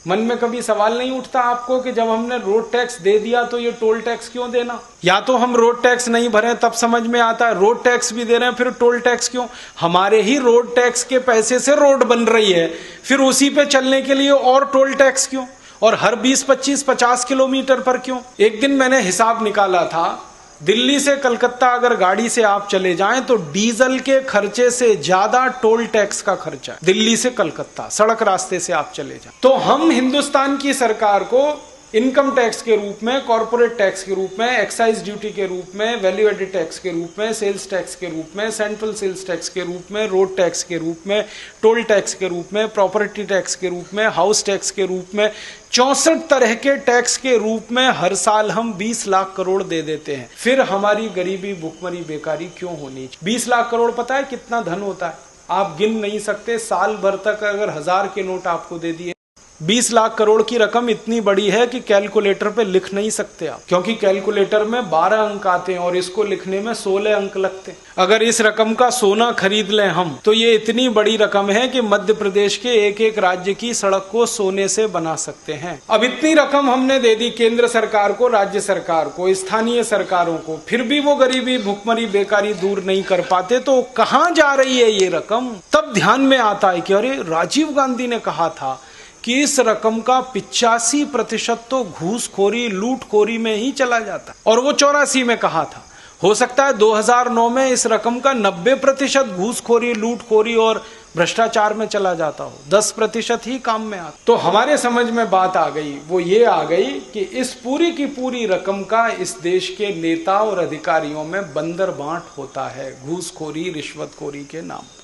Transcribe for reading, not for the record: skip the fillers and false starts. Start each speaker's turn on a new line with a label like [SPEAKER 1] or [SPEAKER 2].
[SPEAKER 1] मन में कभी सवाल नहीं उठता आपको कि जब हमने रोड टैक्स दे दिया तो ये टोल टैक्स क्यों देना? या तो हम रोड टैक्स नहीं भरे तब समझ में आता है, रोड टैक्स भी दे रहे हैं फिर टोल टैक्स क्यों? हमारे ही रोड टैक्स के पैसे से रोड बन रही है, फिर उसी पे चलने के लिए और टोल टैक्स क्यों? और हर 20, 25, 50 किलोमीटर पर क्यों? एक दिन मैंने हिसाब निकाला था, दिल्ली से कलकत्ता अगर गाड़ी से आप चले जाएं तो डीजल के खर्चे से ज्यादा टोल टैक्स का खर्चा है। दिल्ली से कलकत्ता सड़क रास्ते से आप चले जाएं तो हम हिंदुस्तान की सरकार को इनकम टैक्स के रूप में, कॉर्पोरेट टैक्स के रूप में, एक्साइज ड्यूटी के रूप में, वैल्यू एडेड टैक्स के रूप में, सेल्स टैक्स के रूप में, सेंट्रल सेल्स टैक्स के रूप में, रोड टैक्स के रूप में, टोल टैक्स के रूप में, प्रॉपर्टी टैक्स के रूप में, हाउस टैक्स के रूप में, 64 तरह के टैक्स के रूप में हर साल हम 20 लाख करोड़ दे देते हैं। फिर हमारी गरीबी, भुखमरी, बेकारी क्यों होनी? 20 लाख करोड़ पता है कितना धन होता है? आप गिन नहीं सकते। साल भर तक अगर 1000 के नोट आपको दे दिए, 20 लाख करोड़ की रकम इतनी बड़ी है कि कैलकुलेटर पे लिख नहीं सकते आप, क्योंकि कैलकुलेटर में 12 अंक आते हैं और इसको लिखने में 16 अंक लगते हैं। अगर इस रकम का सोना खरीद लें हम तो ये इतनी बड़ी रकम है कि मध्य प्रदेश के एक एक राज्य की सड़क को सोने से बना सकते हैं। अब इतनी रकम हमने दे दी केंद्र सरकार को, राज्य सरकार को, स्थानीय सरकारों को, फिर भी वो गरीबी, भुखमरी, बेकारी दूर नहीं कर पाते, तो कहां जा रही है ये रकम? तब ध्यान में आता है कि अरे राजीव गांधी ने कहा था कि इस रकम का 85% तो घूसखोरी, लूटखोरी में ही चला जाता, और वो 84 में कहा था। हो सकता है 2009 में इस रकम का 90% घूसखोरी, लूटखोरी और भ्रष्टाचार में चला जाता हो, 10% ही काम में आता। तो हमारे समझ में बात आ गई, वो ये आ गई कि इस पूरी की पूरी रकम का इस देश के नेता और अधिकारियों में बंदर बांट होता है, घूसखोरी, रिश्वतखोरी के नाम पर।